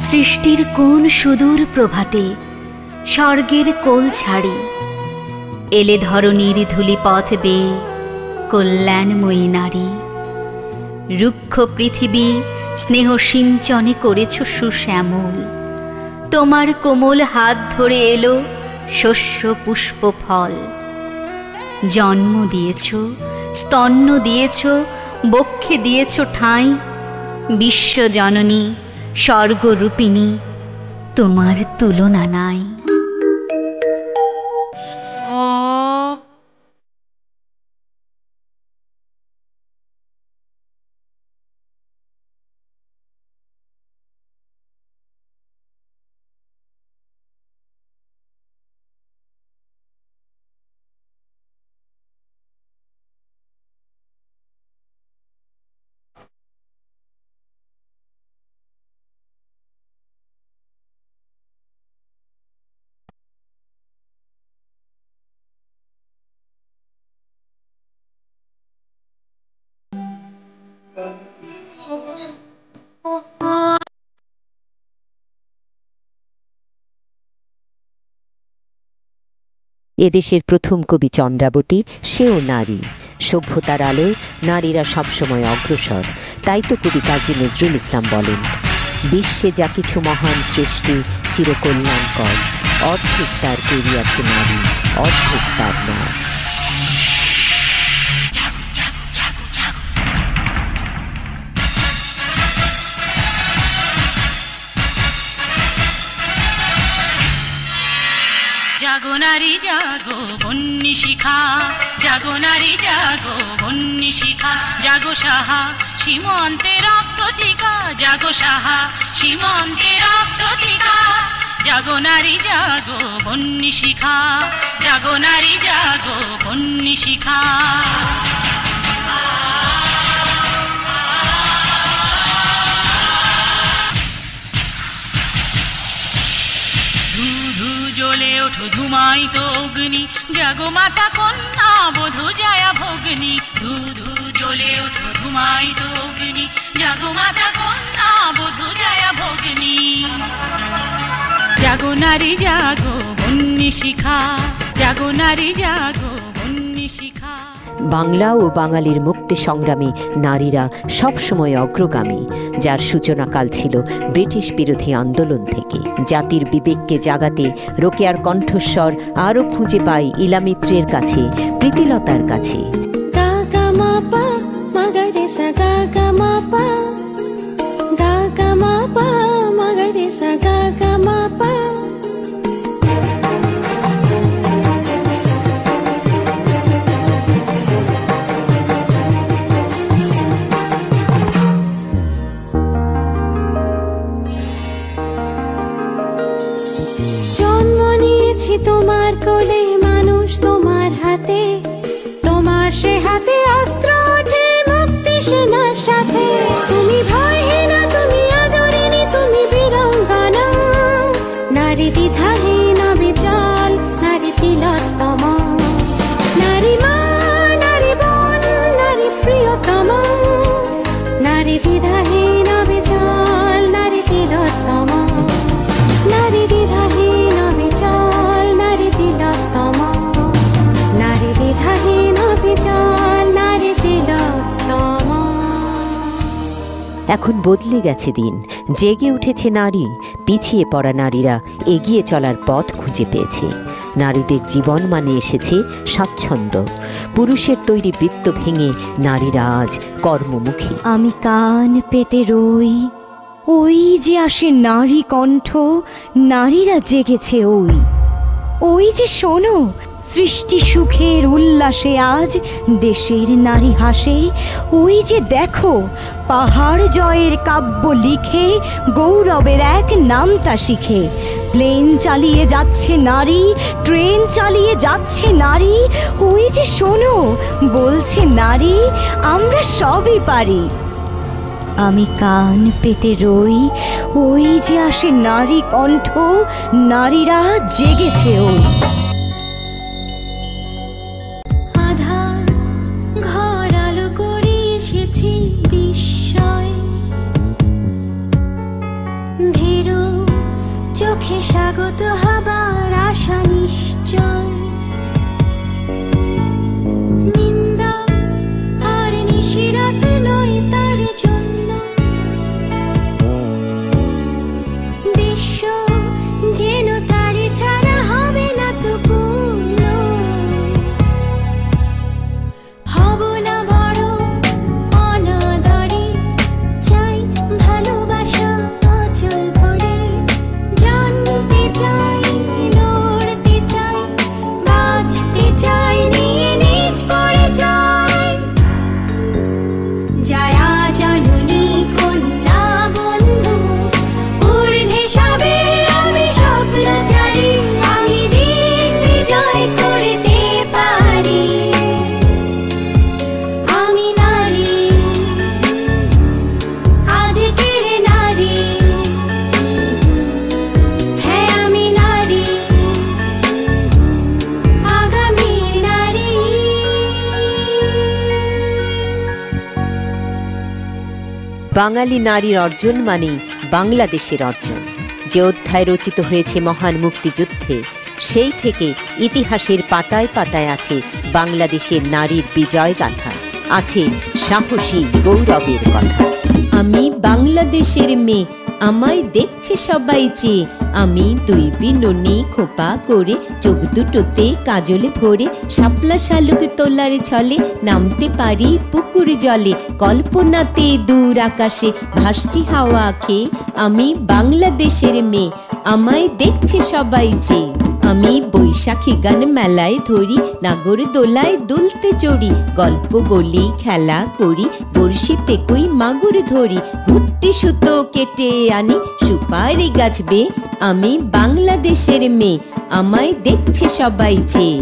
সৃষ্টির কোন সুদূর প্রভাতে স্বর্গের কোল ছাড়ি এলে ধরণীর ধূলিপথ বেয়ে কল্যাণময়ী নারী। রুক্ষ পৃথিবী স্নেহ সিঞ্চনে করেছ সুশ্যামল, তোমার কোমল হাত ধরে এলো শস্য পুষ্প ফল। জন্ম দিয়েছ, স্তন্য দিয়েছ, বক্ষে দিয়েছ ঠাঁই, বিশ্বজননী স্বর্গরূপিণী তোমার তুলনা নাই। এদেশের প্রথম কবি চন্দ্রাবতী, সেও নারী। সভ্যতার আলোয় নারীরা সবসময় অগ্রসর। তাই তো কবি কাজী নজরুল ইসলাম বলেন, বিশ্বে যা কিছু মহান সৃষ্টি চিরকল্যাণকর, অর্ধেক তার করিয়াছে নারী, অর্ধেক তার নয়। জাগো নারী জাগো বন্যী শিখা, জাগো নারী জাগো বন্যী শিখা, জাগো সাহা সীমন্তে রক্ত টিকা, জাগো সাহা সীমন্তে রক্ত টিকা। জাগো নারী জাগো বন্যী শিখা, জাগো নারী জাগো বন্যী শিখা। জ্বলে ওঠো ধুমায়িত অগ্নি, জাগো মাতা কন্যা বধূ জায়া ভগ্নি। ধু ধু জ্বলে ওঠো ধুমায়িত অগ্নি, জাগো মাতা কন্যা বধূ জায়া ভগ্নি। জাগো নারী জাগো বন্যী শিখা, জাগো নারী জাগো বন্যী শিখা। বাংলা ও বাঙালির মুক্তি সংগ্রামে নারীরা সবসময় অগ্রগামী, যার সূচনাকাল ছিল ব্রিটিশ বিরোধী আন্দোলন থেকে। জাতির বিবেককে জাগাতে রোকেয়ার কণ্ঠস্বর আরও খুঁজে পাই ইলামিত্রের কাছে, প্রীতিলতার কাছে। তোমার কোলে মানুষ তোমার হাতে, তোমার সে হাতে অস্ত্র ওঠে মুক্তি সেনার সাথে। তুমি ভয়হীনা, তুমি আদরিনী, তুমি বীরাঙ্গনা, নারী দ্বিধাহীন বিচল, নারী তিলোত্তম, নারী মা, নারী বোন, নারী প্রিয়তম, নারী দ্বিধাহীন বিচল, নারী তিলোত্তম, নারী দ্বিধাহীন বিচল, নারী তিলোত্তম, নারী দ্বিধাহীন বিচল, নারী তিলোত্তম। এখন বদলে গেছে দিন, জেগে উঠেছে নারী। পিছিয়ে পড়া নারীরা এগিয়ে চলার পথ খুঁজে পেয়েছে। নারীদের জীবন মানে এসেছে স্বাচ্ছন্দ্য। পুরুষের তৈরি বৃত্ত ভেঙে নারীরা আজ কর্মমুখী। আমি কান পেতে রই, ওই যে আসে নারী কণ্ঠ, নারীরা জেগেছে ওই। ওই যে শোনো, সৃষ্টি সুখের উল্লাসে আজ দেশের নারী হাসে। ওই যে দেখো, পাহাড় জয়ের কাব্য লিখে গৌরবের এক নামতা শিখে। প্লেন চালিয়ে যাচ্ছে নারী, ট্রেন চালিয়ে যাচ্ছে নারী। ওই যে শোনো, বলছে নারী, আমরা সবই পারি। আমি কান পেতে রই, ওই যে আসে নারী কণ্ঠ, নারীরা জেগেছে ওই। ভীরু মুখে স্বাগত হবার আশা নিশ্চয়। নিন্দা আর নিশিরাত নয় তার জন্য, বিশ্ব যেন তারে ছাড়া হবে না তো পূর্ণ। হব না বড় অনাদরে, চাই ভালোবাসা অচল ভরে। জানতে চাই, লড়তে চাই, বাঁচতে চাই নিয়ে নিজ পরিচয়। যারা জননী কন্যা বন্ধু ঊর্ধ্বে সবের আমি স্বপ্নচারী, আমি দিন বিজয় করতে পারি। আমি নারী, আজকের নারী, হ্যাঁ আমি নারী, আগামীর নারী। বাঙালি নারীর অর্জন মানেই বাংলাদেশের অর্জন। যে অধ্যায় রচিত হয়েছে মহান মুক্তিযুদ্ধে, সেই থেকে ইতিহাসের পাতায় পাতায় আছে বাংলাদেশের নারীর বিজয় গাথা, আছে সাহসী গৌরবের কথা। আমি বাংলাদেশের মেয়ে, আমায় দেখছে সবাই চেয়ে। আমি দুই বিনুনি খোপা করে, চোখ দুটোতে কাজল ভরে, শাপলা শালুক তোলার ছলে নামতে পারি পুকুর জলে। কল্পনাতে দূর আকাশে ভাসছি হাওয়া খেয়ে। আমি বাংলাদেশের মেয়ে, আমায় দেখছে সবাই চেয়ে। আমি বৈশাখী গান মেলায় ধরি, নাগর দোলায় দুলতে চড়ি। গল্প বলি, খেলা করি, বড়শিতে কই মাগুর ধরি। ঘুরতে সুতো কেটে আনি, সুপারি গাছ বেয়ে। আমি বাংলাদেশের মেয়ে, আমায় দেখছে সবাই চেয়ে।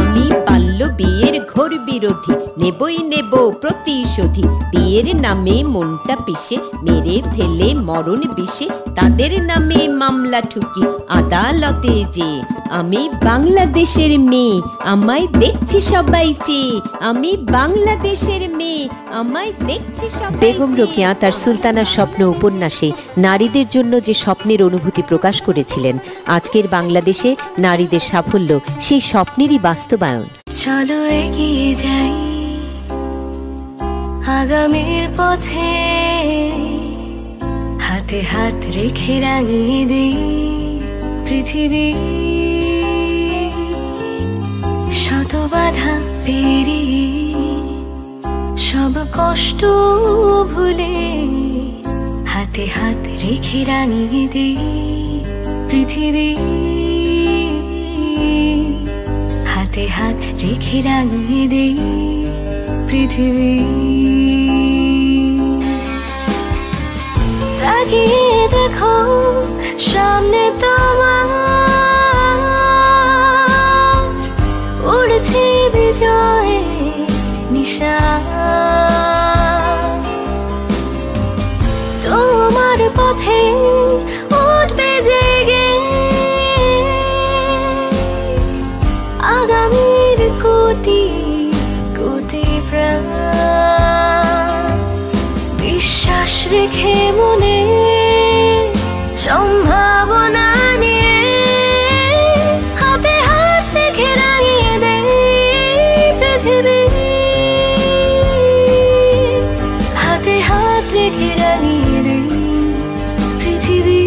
আমি বাল্য বিয়ের ঘোর বিরোধী, নেবই নেব প্রতিশোধী। বিয়ের নামে মনটা পিষে মেরে ফেলে মরণ বিষে, তাদের নামে মামলা ঠুকি আদালতে যে। আমি বাংলাদেশের মেয়ে, আমায় দেখছে সবাই চেয়ে। আমি বাংলাদেশের মেয়ে, আমায় দেখছে সবাই। বেগম রোকেয়া তার সুলতানার স্বপ্ন উপন্যাসে নারীদের জন্য যে স্বপ্নের অনুভূতি প্রকাশ করেছিলেন, আজকের বাংলাদেশে নারীদের সাফল্য সেই স্বপ্নেরই বাস্তবায়ন। চলো এগিয়ে যাই আগামীর পথে, হাতে হাত রেখে রাঙিয়ে দিই পৃথিবী। শত বাধা পেরিয়ে, সব কষ্ট ভুলে, হাতে হাত রেখে রাঙিয়ে দিই পৃথিবী। হাতে হাত রেখে রাঙিয়ে দিই পৃথিবী। তাকিয়ে দেখো সামনে তোমার, উড়ছে বিজয়ের নিশান। তোমার পথে উঠবে জেগে আগামীর কোটি কোটি প্রাণ। বিশ্বাস রেখে মনে সম্ভাবনা নিয়ে, হাতে হাত রেখে রাঙিয়ে দেই পৃথিবী। হাতে হাত রেখে রাঙিয়ে দেই পৃথিবী।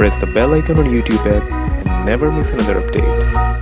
press the bell icon on YouTube app and never miss another update.